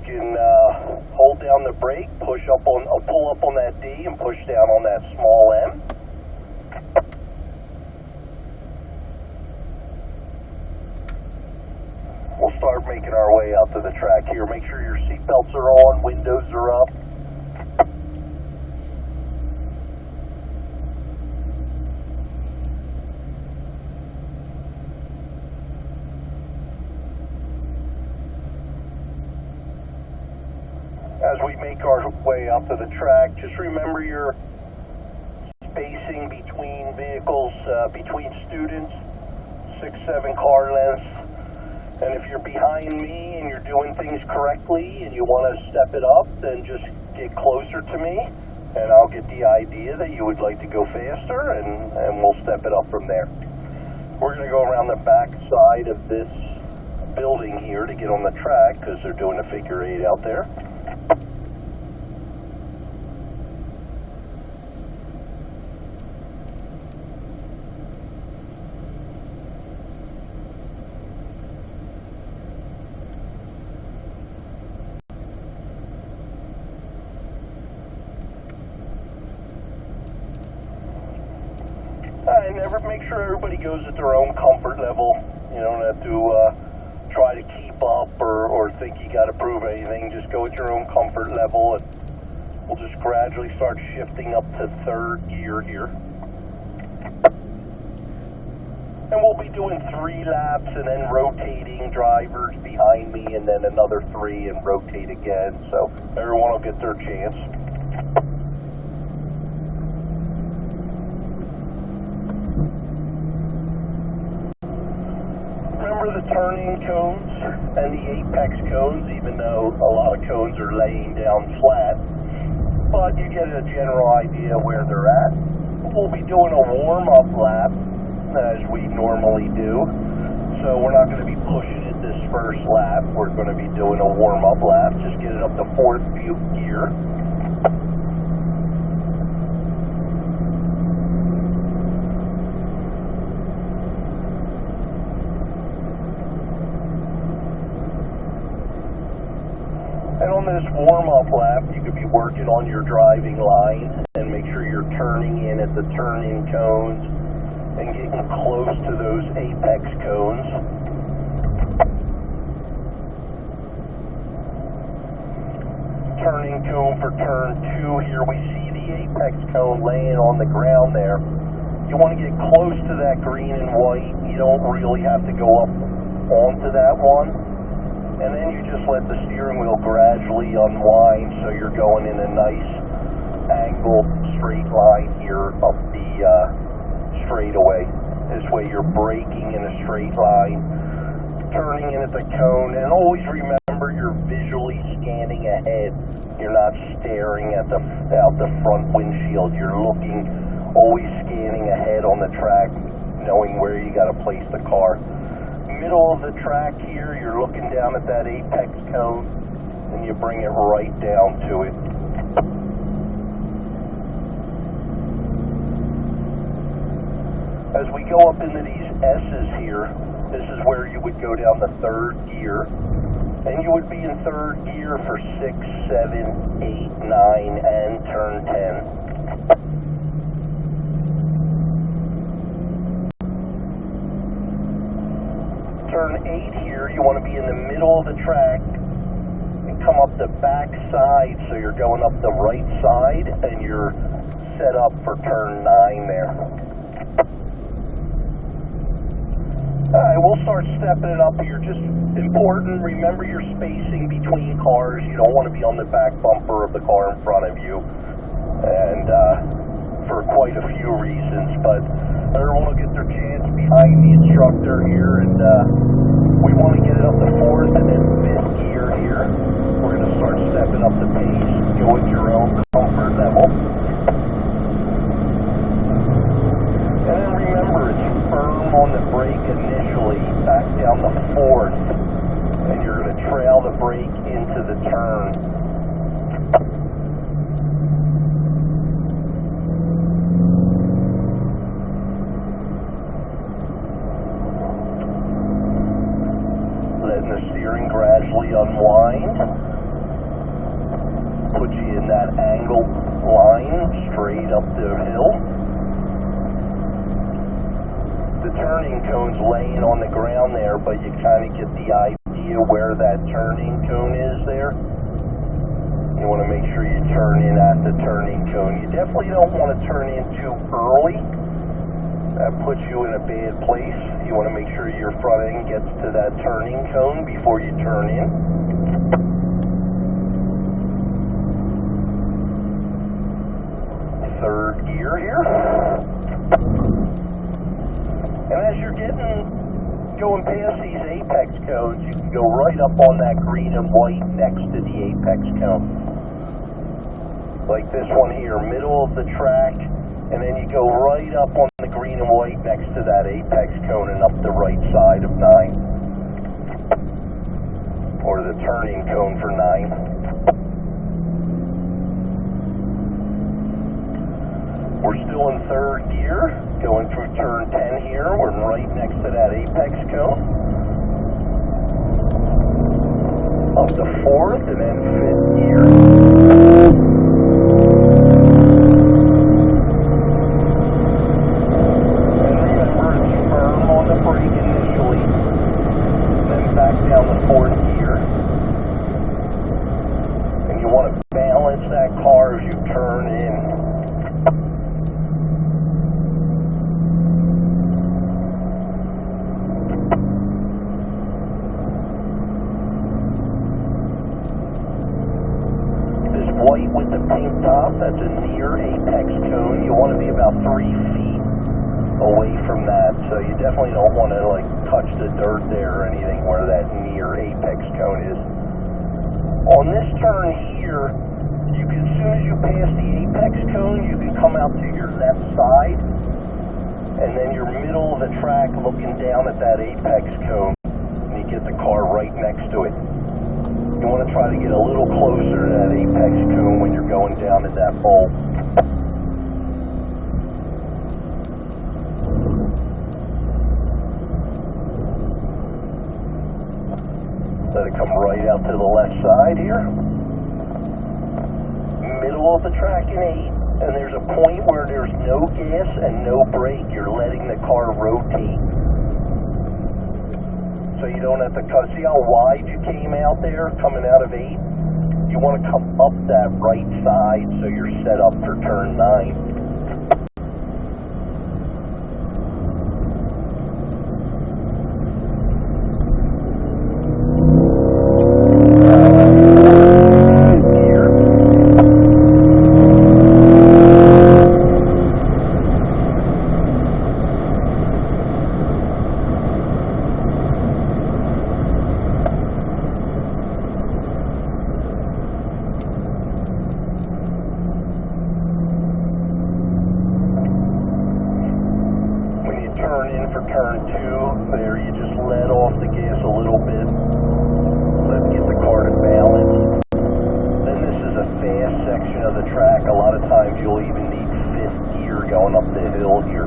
can hold down the brake, pull up on that D and push down on that small M. We'll start making our way out to the track here. Make sure your seatbelts are on, windows are up. As we make our way out to the track, just remember your spacing between vehicles, between students, 6-7 car lengths. And if you're behind me and you're doing things correctly and you want to step it up, then just get closer to me and I'll get the idea that you would like to go faster and we'll step it up from there. We're going to go around the back side of this building here to get on the track because they're doing a figure 8 out there. And make sure everybody goes at their own comfort level. You don't have to try to keep up or think you got to prove anything. Just go at your own comfort level, and we'll just gradually start shifting up to 3rd gear here. And we'll be doing 3 laps and then rotating drivers behind me and then another 3 and rotate again. So everyone will get their chance. Remember the turning cones and the apex cones, even though a lot of cones are laying down flat, but you get a general idea where they're at. We'll be doing a warm-up lap as we normally do, so we're not going to be pushing it this first lap. We're going to be doing a warm-up lap, just get it up to 4th gear. And on this warm-up lap, you could be working on your driving line and make sure you're turning in at the turn-in cones and getting close to those apex cones. Turning cone for turn 2 here. We see the apex cone laying on the ground there. You want to get close to that green and white. You don't really have to go up onto that one. And then you just let the steering wheel gradually unwind so you're going in a nice angled straight line here up the straightaway. This way you're braking in a straight line, turning in at the cone, and always remember you're visually scanning ahead. You're not staring at out the front windshield. You're looking, always scanning ahead on the track, knowing where you got to place the car. Middle of the track here, you're looking down at that apex cone and you bring it right down to it. As we go up into these S's here, this is where you would go down to 3rd gear, and you would be in 3rd gear for 6, 7, 8, 9, and turn 10. Turn 8 here, you want to be in the middle of the track and come up the back side, so you're going up the right side and you're set up for turn 9 there. Alright, we'll start stepping it up here. Just important, remember your spacing between cars. You don't want to be on the back bumper of the car in front of you, and for quite a few reasons, but everyone will get their chance behind the instructor here, and we want to get it up to 4th and then 5th gear here. We're going to start stepping up the pace. Go at your own comfort level. And then remember, it's firm on the brake initially, back down to 4th, and you're going to trail the brake into the turn. Letting the steering gradually unwind. put you in that angled line straight up the hill. The turning cone's laying on the ground there, but you kind of get the idea where that turning cone is there. You want to make sure you turn in at the turning cone. You definitely don't want to turn in too early. That puts you in a bad place. You want to make sure your front end gets to that turning cone before you turn in. Third gear here. And as you're going past these apex cones, you can go right up on that green and white next to the apex cone. Like this one here, middle of the track, and then you go right up on the green and white next to that apex cone and up the right side of 9. Or the turning cone for 9. We're still in third gear, going through turn 10 here. We're right next to that apex cone. Up to fourth and then fifth gear. And remember, it's firm on the brake initially, and then back down to fourth gear. And you want to balance that car as you turn in. White with the pink top, that's a near apex cone. You want to be about 3 feet away from that, so you definitely don't want to like touch the dirt there or anything where that near apex cone is. On this turn here, you can, as soon as you pass the apex cone, you can come out to your left side, and then you're middle of the track looking down at that apex cone, and you get the car right next to it. You want to try to get a little closer to that apex cone when you're going down at that bowl. Let it come right out to the left side here. Middle of the track in 8, and there's a point where there's no gas and no brake. You're letting the car rotate. So you don't have to cut. See how wide you came out there coming out of 8? You want to come up that right side so you're set up for turn 9. For turn 2, there you just let off the gas a little bit. Let's get the car to balance. Then this is a fast section of the track. A lot of times you'll even need 5th gear going up the hill here.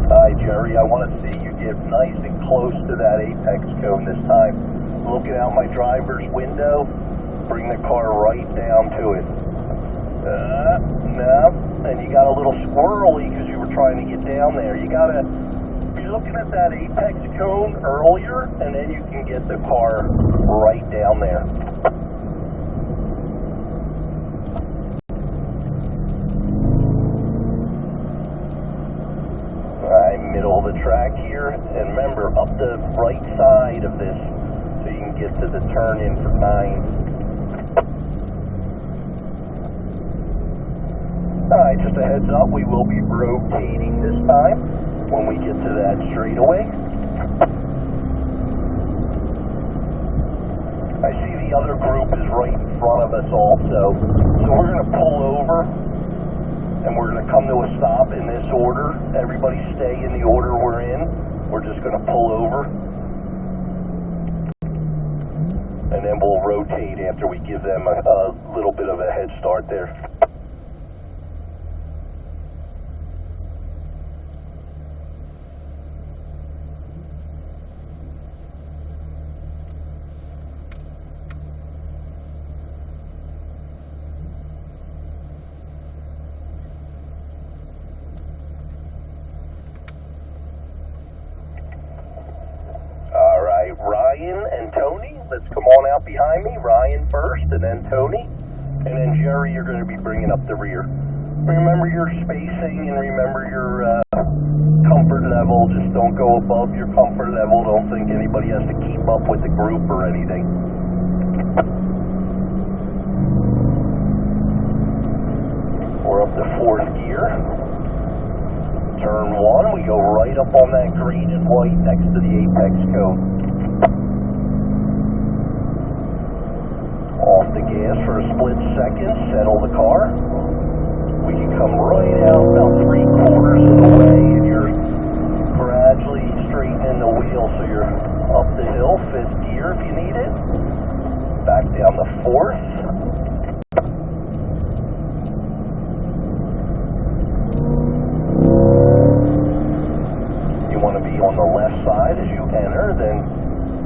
Alright, Jerry, I want to see you get nice and close to that apex cone this time. Looking out my driver's window. Bring the car right down to it. No, and you got a little squirrely because you were trying to get down there. You gotta be looking at that apex cone earlier, and then you can get the car right down there. Alright, middle of the track here, and remember, up the right side of this, so you can get to the turn in for 9. Alright, just a heads up, we will be rotating this time when we get to that straightaway. I see the other group is right in front of us also, so we're going to pull over and we're going to come to a stop in this order. Everybody stay in the order we're in. We're just going to pull over and then we'll rotate after we give them a little bit of a head start there. Ryan and Tony. Let's come on out behind me. Ryan first, and then Tony. And then Jerry, you're going to be bringing up the rear. Remember your spacing and remember your comfort level. Just don't go above your comfort level. Don't think anybody has to keep up with the group or anything. We're up to 4th gear. Turn 1, we go right up on that green and white next to the apex cone. Off the gas for a split second, settle the car. We can come right out about 3/4 of the way and you're gradually straightening the wheel so you're up the hill, 5th gear if you need it. Back down to 4th. On the left side as you enter, then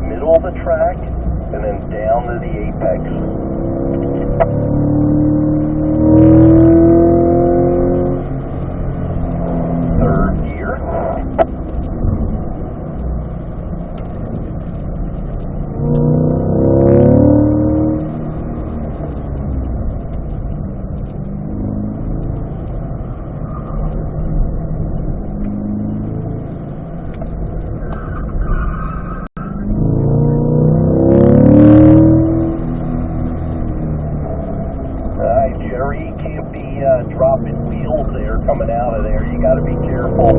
middle of the track, and then down to the apex. 3rd gear. Dropping wheels there coming out of there. You got to be careful.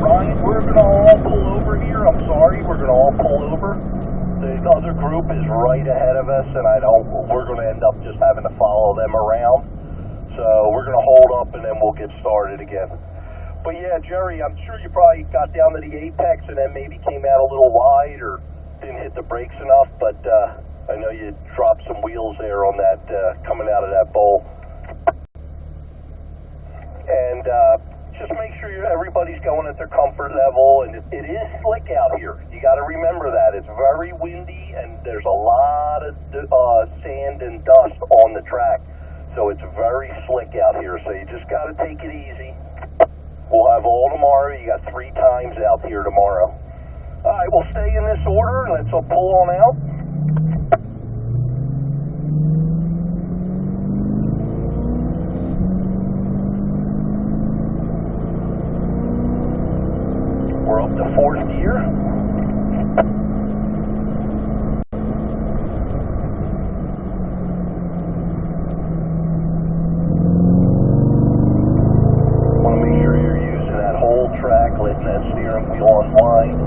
Ryan, we're going to all pull over here. I'm sorry, we're going to all pull over. The other group is right ahead of us, and we're going to end up just having to follow them around. So we're going to hold up, and then we'll get started again. But yeah, Jerry, I'm sure you probably got down to the apex and then maybe came out a little wide or didn't hit the brakes enough, but I know you dropped some wheels there on that, coming out of that bowl. And just make sure everybody's going at their comfort level, and it is slick out here. You got to remember that. It's very windy, and there's a lot of sand and dust on the track. So it's very slick out here, so you just got to take it easy. We'll have all tomorrow. You got 3 times out here tomorrow. All right, we'll stay in this order, and let's all pull on out. We're up to 4th gear. Want to make sure you're using that whole track, letting that steering wheel unwind.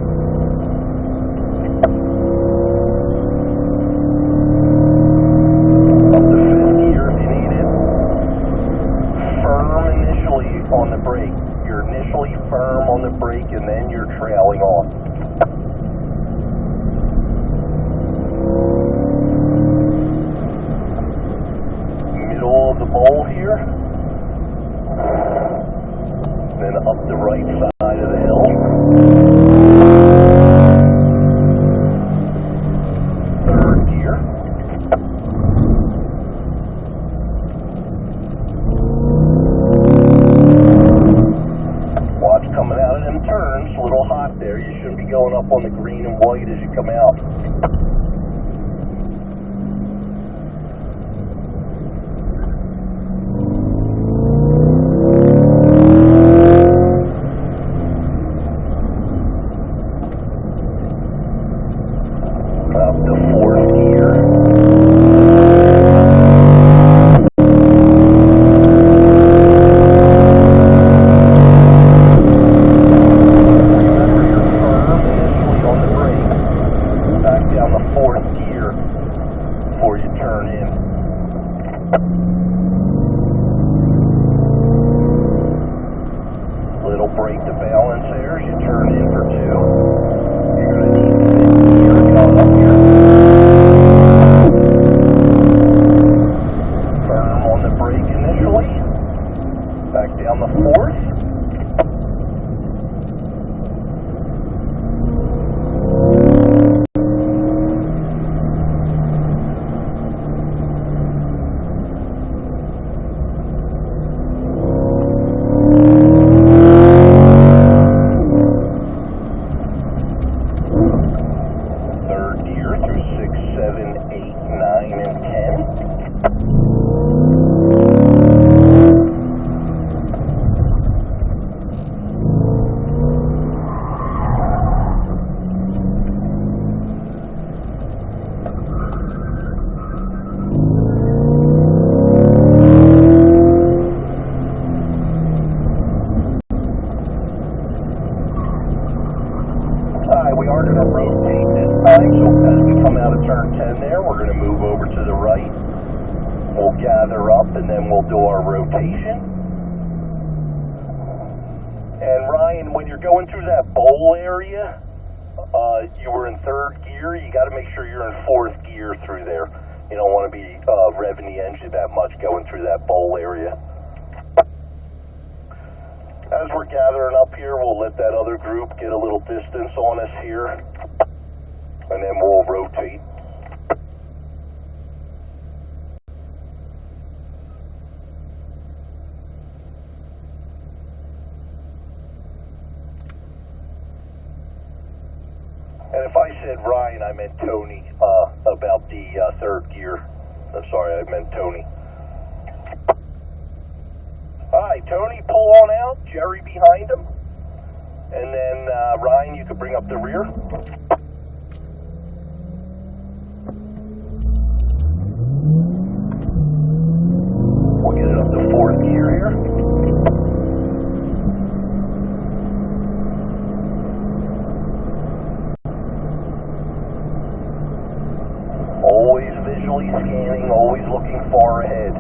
Up to 5th gear if you need it. Firm initially on the brake. You're initially firm on the brake and then you're trailing off. Middle of the bowl here. Then up the right side of the hill. 3rd gear. Coming out of them turns, a little hot there. You shouldn't be going up on the green and white as you come out. Up to 4th gear. Before you turn in. Little brake to balance there as you turn in for 2. You're going to need 5th gear going up here. Firm on the brake initially. Back down the 4th. and then we'll do our rotation. And Ryan, when you're going through that bowl area, you were in third gear. You got to make sure you're in fourth gear through there. You don't want to be revving the engine that much going through that bowl area. As we're gathering up here, we'll let that other group get a little distance on us here, and then we'll rotate. And if I said Ryan, I meant Tony about the third gear. I'm sorry, I meant Tony. All right, Tony, pull on out. Jerry behind him. And then Ryan, you could bring up the rear. We'll get it up to fourth gear here. Always visually scanning, always looking far ahead.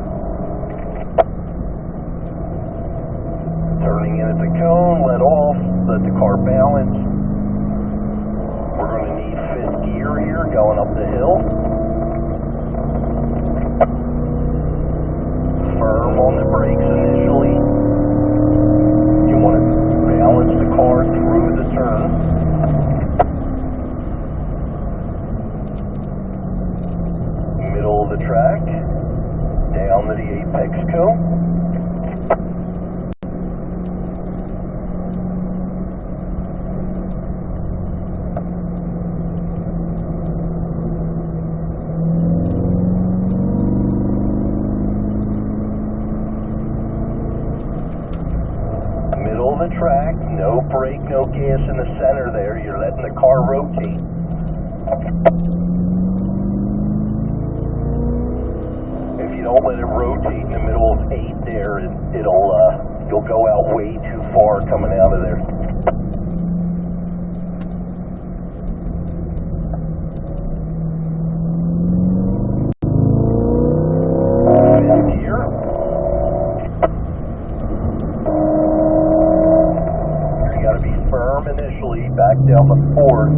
Turning in at the cone, let off, let the car balance. We're going to need fifth gear here going up the hill. Firm on the brakes initially. You want to balance the car through the turn. Middle of the track, down to the apex cone. Middle of the track, no brake, no gas in the center there. You're letting the car rotate. Don't let it rotate in the middle of 8 there, and you'll go out way too far coming out of there. Fifth gear. You got to be firm initially, back down to fourth.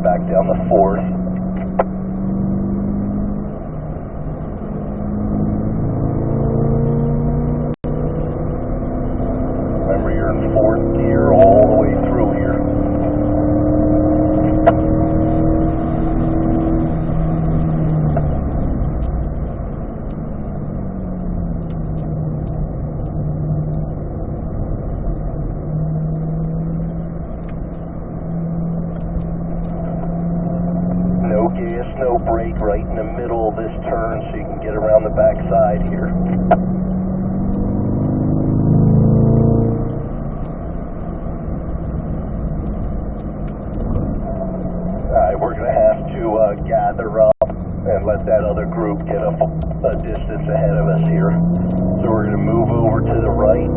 Back down the fourth. Remember, you're in fourth gear all the way through here. No gas, no brake, right in the middle of this turn so you can get around the back side here. Alright, we're going to have to gather up and let that other group get up a distance ahead of us here. So we're going to move over to the right.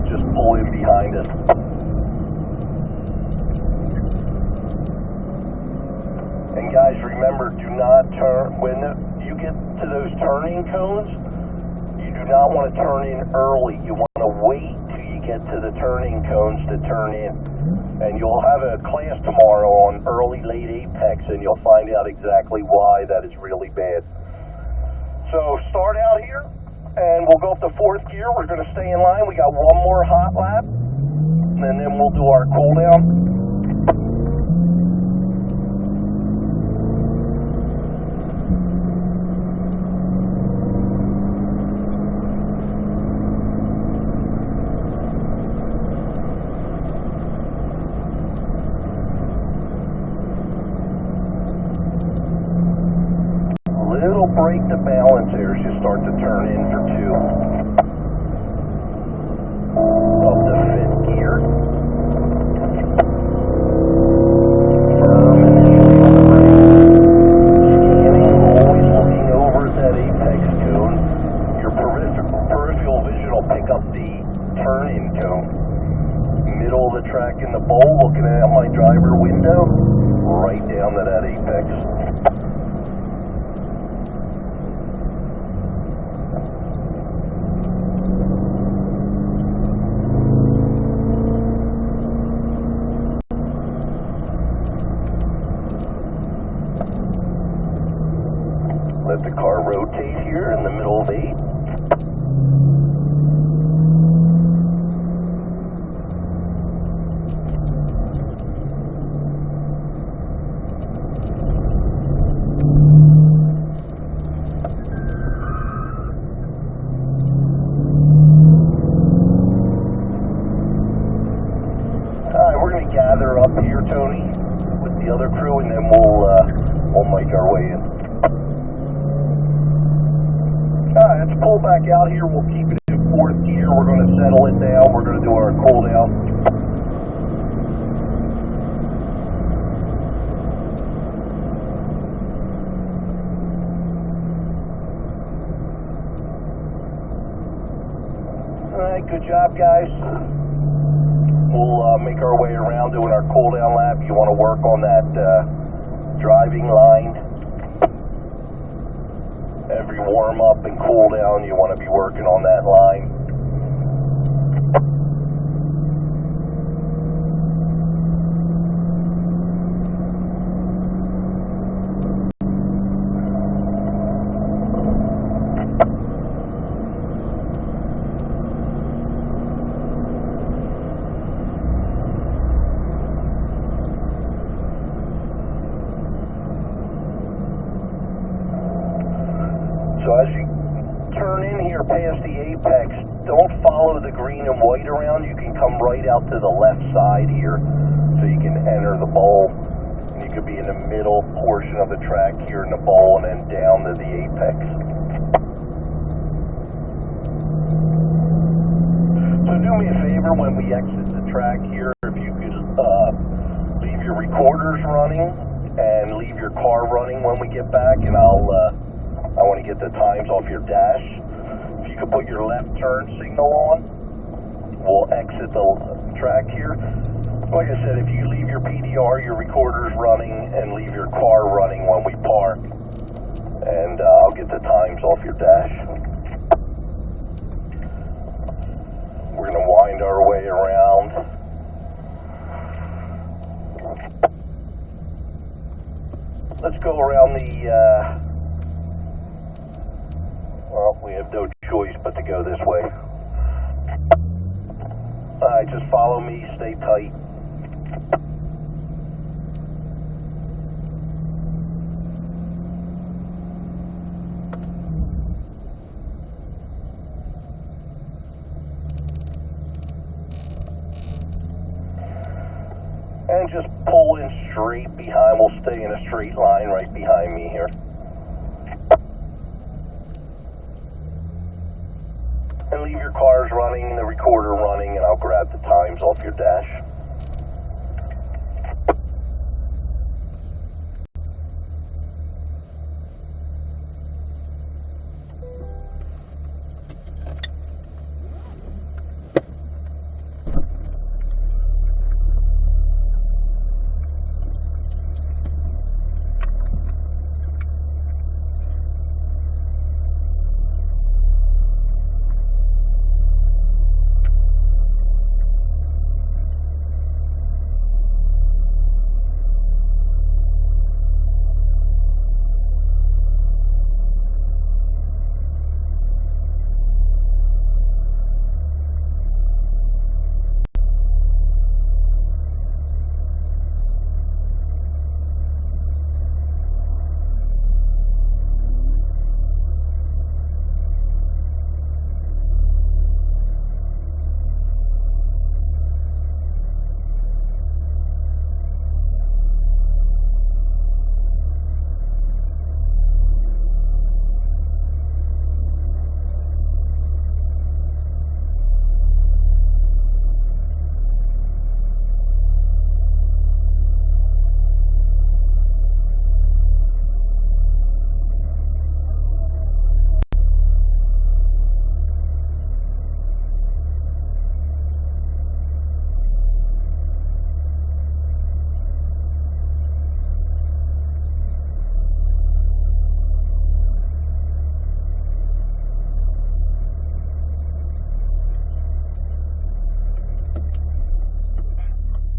Just pull in behind us. And guys, remember, do not turn, when you get to those turning cones, you do not want to turn in early. You want to wait till you get to the turning cones to turn in. And you'll have a class tomorrow on early, late apex, and you'll find out exactly why that is really bad. So start out here. And we'll go up to fourth gear. We're going to stay in line. We got one more hot lap, and then we'll do our cool down. turn in for 2. Up to 5th gear. Firm initially on the brake. Scanning, always looking over at that apex cone. Your peripheral vision will pick up the turn-in cone. Middle of the track in the bowl, looking at my driver window, right down to that apex. Let the car rotate here in the middle of 8. Gather up here, Tony, with the other crew, and then we'll make our way in. Alright, let's pull back out here. We'll keep it in 4th gear. We're going to settle it down. We're going to do our cool down. Alright, good job, guys. We'll make our way around doing our cool down lap. You want to work on that driving line. Every warm up and cool down, you want to be working on that line. So as you turn in here past the apex, don't follow the green and white around. You can come right out to the left side here so you can enter the bowl. And you could be in the middle portion of the track here in the bowl and then down to the apex. So do me a favor when we exit the track here, if you could leave your recorders running and leave your car running when we get back, and I want to get the times off your dash. If you could put your left turn signal on, we'll exit the track here. Like I said, if you leave your PDR, your recorders running, and leave your car running when we park, and I'll get the times off your dash. We're going to wind our way around. Let's go around the well, we have no choice but to go this way. Alright, just follow me, stay tight. And just pull in straight behind. We'll stay in a straight line right behind me here. And leave your cars running, the recorder running, and I'll grab the times off your dash.